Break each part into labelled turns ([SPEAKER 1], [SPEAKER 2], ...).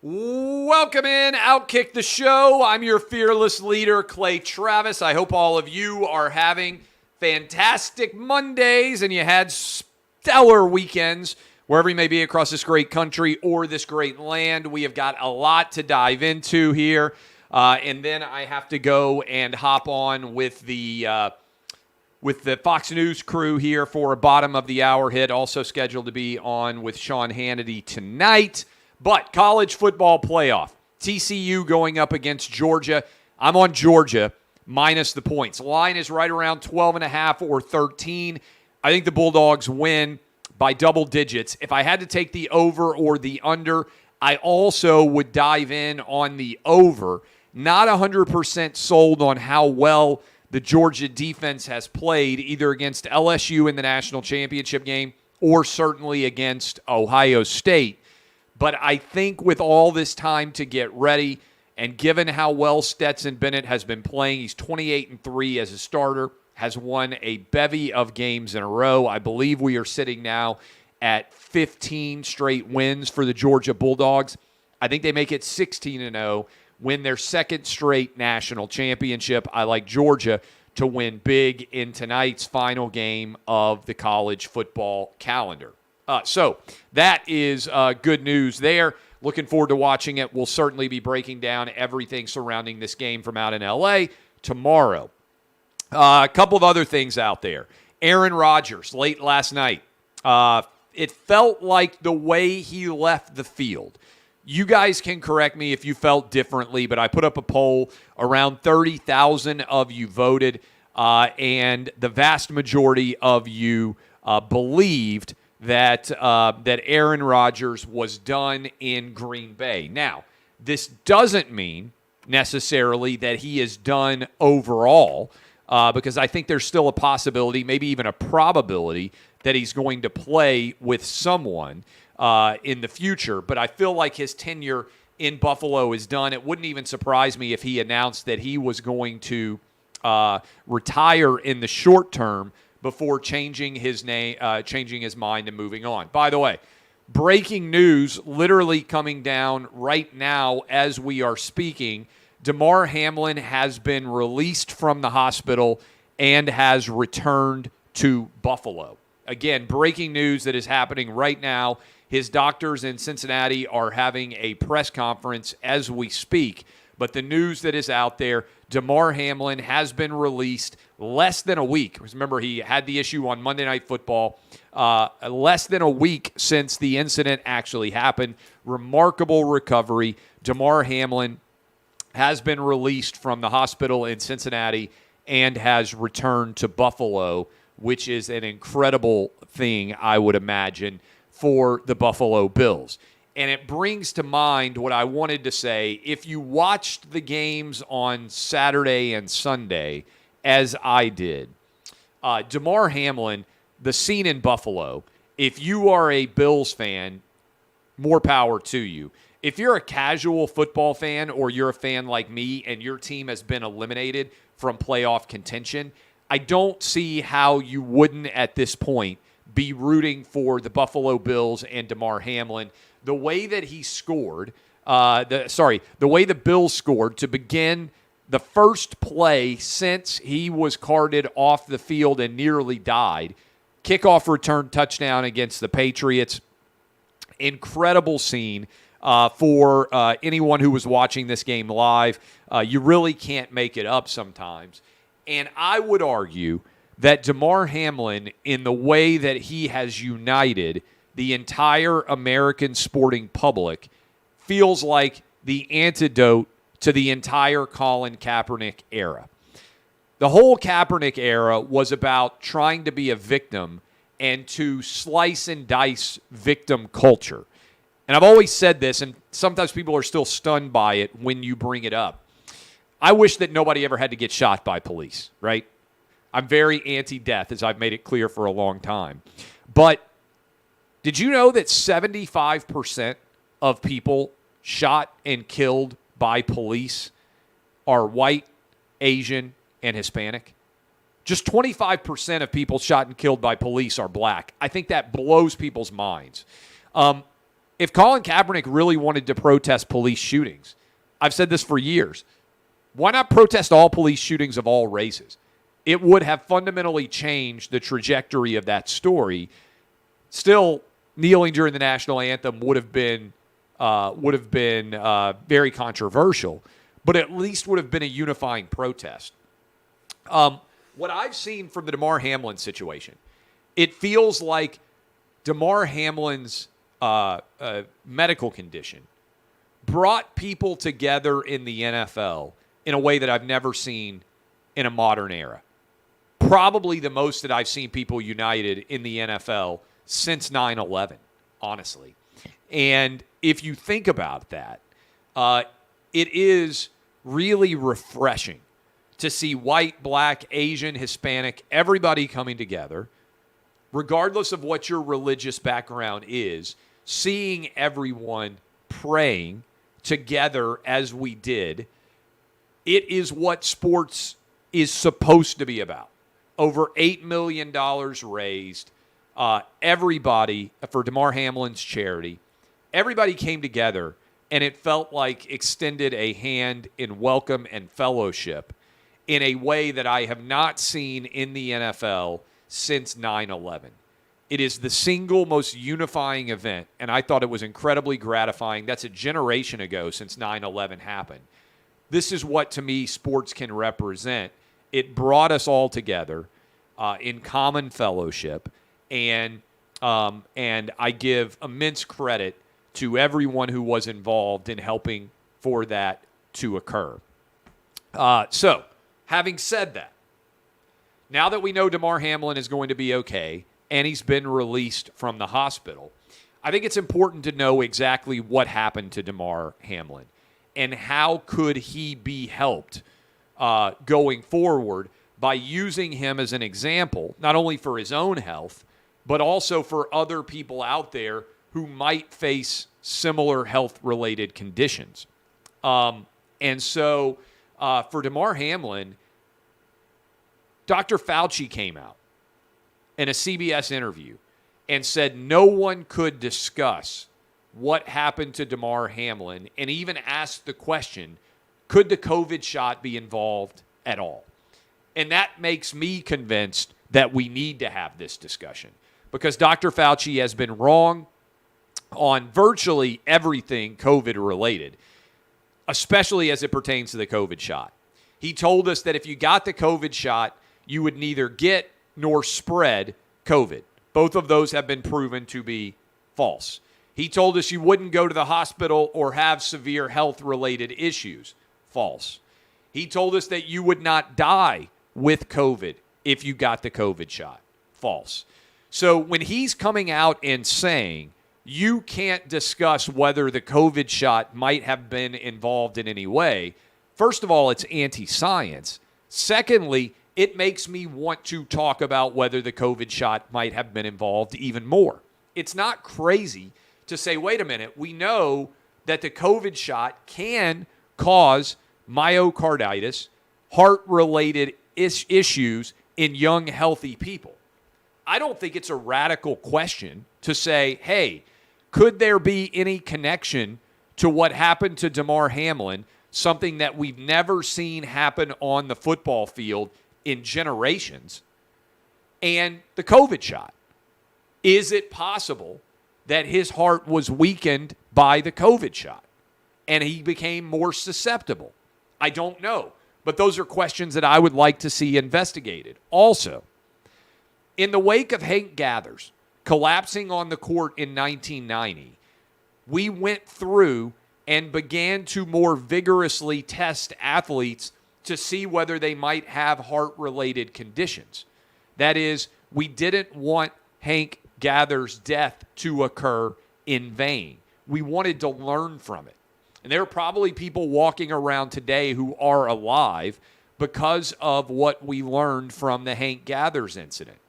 [SPEAKER 1] Welcome in, OutKick the show. I'm your fearless leader, Clay Travis. I hope all of you are having fantastic Mondays and you had stellar weekends wherever you may be across this great country or this great land. We have got a lot to dive into here, and then I have to go and hop on with the Fox News crew here for a bottom of the hour hit, also scheduled to be on with Sean Hannity tonight. But college football playoff, TCU going up against Georgia. I'm on Georgia minus the points. Line is right around 12.5 or 13. I think the Bulldogs win by double digits. If I had to take the over or the under, I also would dive in on the over. Not 100% sold on how well the Georgia defense has played, either against LSU in the national championship game or certainly against Ohio State. But I think with all this time to get ready, and given how well Stetson Bennett has been playing, he's 28-3 as a starter, has won a bevy of games in a row. I believe we are sitting now at 15 straight wins for the Georgia Bulldogs. I think they make it 16-0, win their second straight national championship. I like Georgia to win big in tonight's final game of the college football calendar. So that is good news there. Looking forward to watching it. We'll certainly be breaking down everything surrounding this game from out in L.A. tomorrow. A couple of other things out there. Aaron Rodgers, late last night. It felt like the way he left the field. You guys can correct me if you felt differently, but I put up a poll. Around 30,000 of you voted, and the vast majority of you believed that Aaron Rodgers was done in Green Bay. Now, this doesn't mean necessarily that he is done overall, because I think there's still a possibility, maybe even a probability, that he's going to play with someone in the future. But I feel like his tenure in Buffalo is done. It wouldn't even surprise me if he announced that he was going to retire in the short term before changing his name, changing his mind and moving on. By the way, breaking news literally coming down right now as we are speaking. Damar Hamlin has been released from the hospital and has returned to Buffalo. Again, breaking news that is happening right now. His doctors in Cincinnati are having a press conference as we speak. But the news that is out there, Damar Hamlin has been released less than a week. Remember, he had the issue on Monday Night Football. Less than a week since the incident actually happened. Remarkable recovery. Damar Hamlin has been released from the hospital in Cincinnati and has returned to Buffalo, which is an incredible thing, I would imagine, for the Buffalo Bills. And it brings to mind what I wanted to say. If you watched the games on Saturday and Sunday, as I did, Damar Hamlin, the scene in Buffalo, if you are a Bills fan, more power to you. If you're a casual football fan or you're a fan like me and your team has been eliminated from playoff contention, I don't see how you wouldn't at this point be rooting for the Buffalo Bills and Damar Hamlin. The way that he scored, the way the Bills scored to begin the first play since he was carted off the field and nearly died, kickoff return touchdown against the Patriots. Incredible scene for anyone who was watching this game live. You really can't make it up sometimes. And I would argue that Damar Hamlin, in the way that he has united the entire American sporting public, feels like the antidote to the entire Colin Kaepernick era. The whole Kaepernick era was about trying to be a victim and to slice and dice victim culture. And I've always said this, and sometimes people are still stunned by it when you bring it up. I wish that nobody ever had to get shot by police, right? I'm very anti-death, as I've made it clear for a long time. But did you know that 75% of people shot and killed by police are white, Asian, and Hispanic? Just 25% of people shot and killed by police are black. I think that blows people's minds. if Colin Kaepernick really wanted to protest police shootings, I've said this for years, why not protest all police shootings of all races? It would have fundamentally changed the trajectory of that story. Still, kneeling during the national anthem would have been very controversial, but at least would have been a unifying protest. What I've seen from the Damar Hamlin situation, it feels like Damar Hamlin's medical condition brought people together in the NFL in a way that I've never seen in a modern era. Probably the most that I've seen people united in the NFL since 9/11, honestly. And if you think about that, it is really refreshing to see white, black, Asian, Hispanic, everybody coming together, regardless of what your religious background is, seeing everyone praying together as we did. It is what sports is supposed to be about. Over $8 million raised. Everybody, for Damar Hamlin's charity, everybody came together, and it felt like extended a hand in welcome and fellowship in a way that I have not seen in the NFL since 9/11. It is the single most unifying event, and I thought it was incredibly gratifying. That's a generation ago since 9/11 happened. This is what, to me, sports can represent. It brought us all together in common fellowship, and I give immense credit to everyone who was involved in helping for that to occur. So, having said that, now that we know Damar Hamlin is going to be okay and he's been released from the hospital, I think it's important to know exactly what happened to Damar Hamlin and how could he be helped going forward by using him as an example, not only for his own health, but also for other people out there who might face similar health-related conditions. And so for Damar Hamlin, Dr. Fauci came out in a CBS interview and said no one could discuss what happened to Damar Hamlin and even asked the question, could the COVID shot be involved at all? And that makes me convinced that we need to have this discussion because Dr. Fauci has been wrong on virtually everything COVID-related, especially as it pertains to the COVID shot. He told us that if you got the COVID shot, you would neither get nor spread COVID. Both of those have been proven to be false. He told us you wouldn't go to the hospital or have severe health-related issues. False. He told us that you would not die with COVID if you got the COVID shot. False. So when he's coming out and saying you can't discuss whether the COVID shot might have been involved in any way, first of all, it's anti-science. Secondly, it makes me want to talk about whether the COVID shot might have been involved even more. It's not crazy to say, wait a minute, we know that the COVID shot can cause myocarditis, heart-related issues in young, healthy people. I don't think it's a radical question to say, hey, could there be any connection to what happened to Damar Hamlin, something that we've never seen happen on the football field in generations, and the COVID shot? Is it possible that his heart was weakened by the COVID shot and he became more susceptible? I don't know, but those are questions that I would like to see investigated. Also, in the wake of Hank Gathers collapsing on the court in 1990, we went through and began to more vigorously test athletes to see whether they might have heart-related conditions. That is, we didn't want Hank Gathers' death to occur in vain. We wanted to learn from it. And there are probably people walking around today who are alive because of what we learned from the Hank Gathers incident.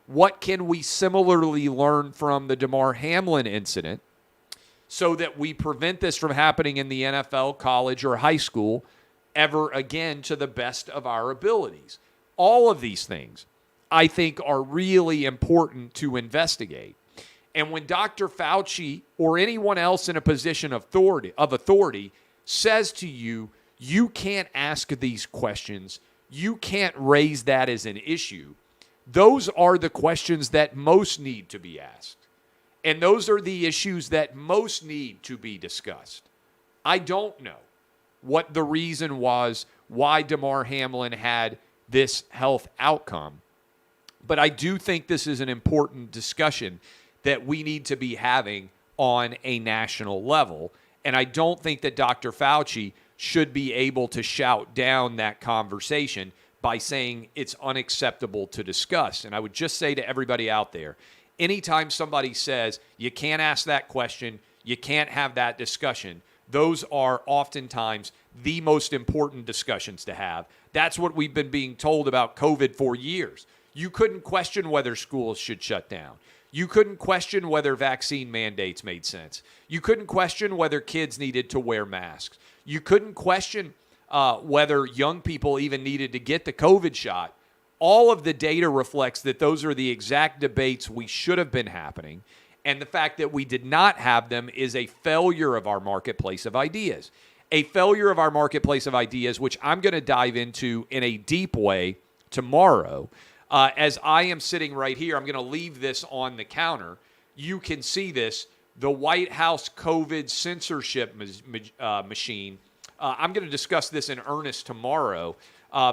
[SPEAKER 1] What can we similarly learn from the Damar Hamlin incident so that we prevent this from happening in the NFL, college, or high school ever again to the best of our abilities? All of these things, I think, are really important to investigate. And when Dr. Fauci or anyone else in a position of authority says to you, you can't ask these questions, you can't raise that as an issue, those are the questions that most need to be asked. And those are the issues that most need to be discussed. I don't know what the reason was why Damar Hamlin had this health outcome, but I do think this is an important discussion that we need to be having on a national level. And I don't think that Dr. Fauci should be able to shout down that conversation by saying it's unacceptable to discuss. And I would just say to everybody out there, anytime somebody says you can't ask that question, you can't have that discussion, those are oftentimes the most important discussions to have. That's what we've been being told about COVID for years. You couldn't question whether schools should shut down. You couldn't question whether vaccine mandates made sense. You couldn't question whether kids needed to wear masks. You couldn't question whether young people even needed to get the COVID shot. All of the data reflects that those are the exact debates we should have been happening. And the fact that we did not have them is a failure of our marketplace of ideas. A failure of our marketplace of ideas, which I'm going to dive into in a deep way tomorrow. As I am sitting right here, I'm going to leave this on the counter. You can see this, the White House COVID censorship machine. I'm going to discuss this in earnest tomorrow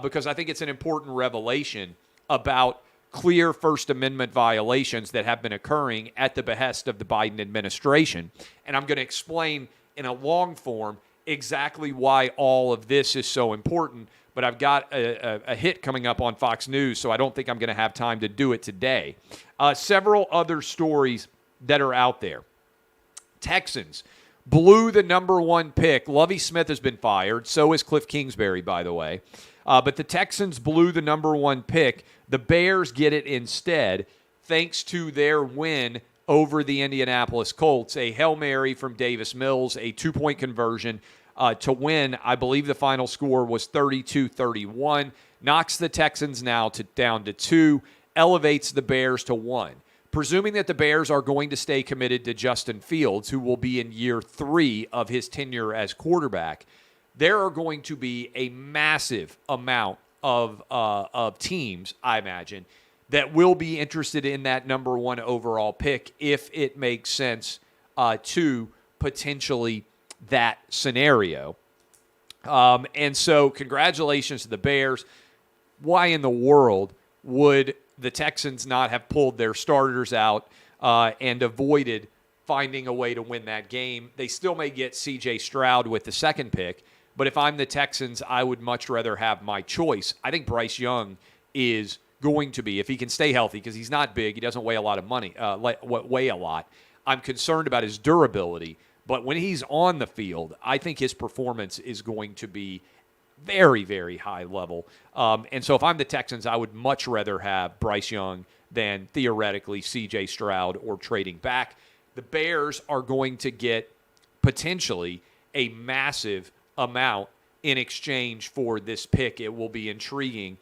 [SPEAKER 1] because I think it's an important revelation about clear First Amendment violations that have been occurring at the behest of the Biden administration. And I'm going to explain in a long form exactly why all of this is so important. But I've got a hit coming up on Fox News, so I don't think I'm going to have time to do it today. Several other stories that are out there. Texans blew the number one pick. Lovie Smith has been fired. So is Cliff Kingsbury, by the way. But the Texans blew the number one pick. The Bears get it instead, thanks to their win over the Indianapolis Colts. A Hail Mary from Davis Mills, a 2-point conversion to win. I believe the final score was 32-31. Knocks the Texans now down to 2, elevates the Bears to 1. Presuming that the Bears are going to stay committed to Justin Fields, who will be in year 3 of his tenure as quarterback, there are going to be a massive amount of teams, I imagine, that will be interested in that number one overall pick if it makes sense to potentially that scenario. And so congratulations to the Bears. Why in the world would the Texans not have pulled their starters out and avoided finding a way to win that game? They still may get C.J. Stroud with the second pick, but if I'm the Texans, I would much rather have my choice. I think Bryce Young is going to be, if he can stay healthy, because he's not big, he doesn't weigh a lot of money, weigh a lot. I'm concerned about his durability, but when he's on the field, I think his performance is going to be very, very high level. And so if I'm the Texans, I would much rather have Bryce Young than theoretically C.J. Stroud or trading back. The Bears are going to get potentially a massive amount in exchange for this pick. It will be intriguing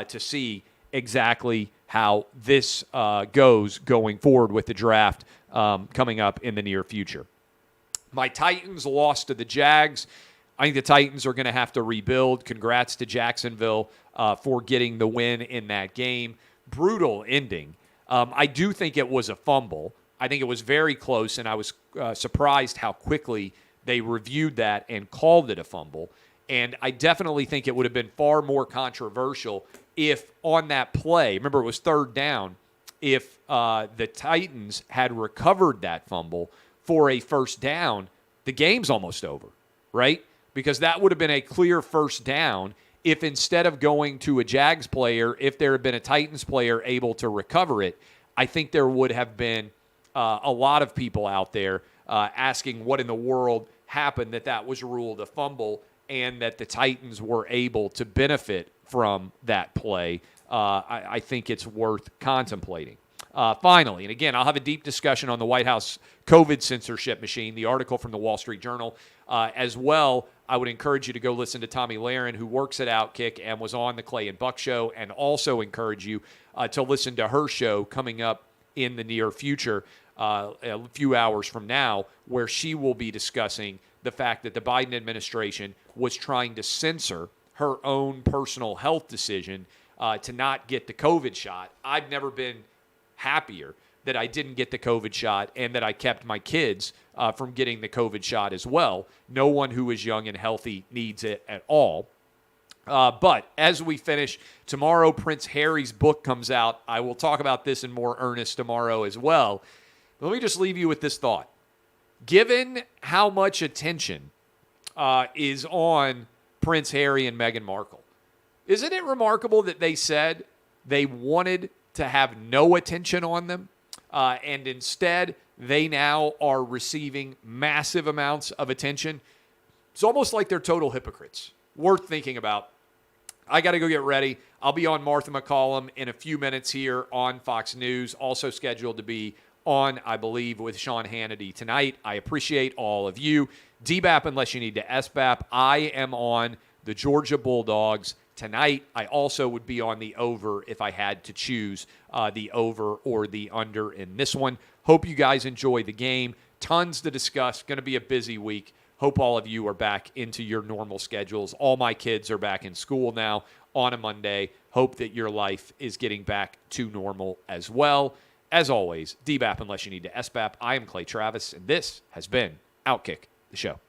[SPEAKER 1] to see exactly how this goes going forward with the draft coming up in the near future. My Titans lost to the Jags. I think the Titans are going to have to rebuild. Congrats to Jacksonville for getting the win in that game. Brutal ending. I do think it was a fumble. I think it was very close, and I was surprised how quickly they reviewed that and called it a fumble. And I definitely think it would have been far more controversial if on that play, remember it was third down, if the Titans had recovered that fumble for a first down, the game's almost over, right? Because that would have been a clear first down if instead of going to a Jags player, if there had been a Titans player able to recover it. I think there would have been a lot of people out there asking what in the world happened that was ruled a fumble and that the Titans were able to benefit from that play. I think it's worth contemplating. Finally, and again, I'll have a deep discussion on the White House COVID censorship machine, the article from the Wall Street Journal. As well, I would encourage you to go listen to Tommy Lahren, who works at OutKick and was on the Clay and Buck show, and also encourage you to listen to her show coming up in the near future. a few hours from now, where she will be discussing the fact that the Biden administration was trying to censor her own personal health decision to not get the COVID shot. I've never been happier that I didn't get the COVID shot and that I kept my kids from getting the COVID shot as well. No one who is young and healthy needs it at all. But as we finish, tomorrow Prince Harry's book comes out. I will talk about this in more earnest tomorrow as well. But let me just leave you with this thought. Given how much attention is on Prince Harry and Meghan Markle, isn't it remarkable that they said they wanted to have no attention on them, and instead they now are receiving massive amounts of attention? It's almost like they're total hypocrites. Worth thinking about. I got to go get ready. I'll be on Martha McCallum in a few minutes here on Fox News, also scheduled to be on, I believe, with Sean Hannity tonight. I appreciate all of you. DBAP unless you need to SBAP. I am on the Georgia Bulldogs tonight. I also would be on the over if I had to choose the over or the under in this one. Hope you guys enjoy the game. Tons to discuss. Going to be a busy week. Hope all of you are back into your normal schedules. All my kids are back in school now on a Monday. Hope that your life is getting back to normal as well. As always, DBAP unless you need to SBAP. I am Clay Travis, and this has been OutKick, the show.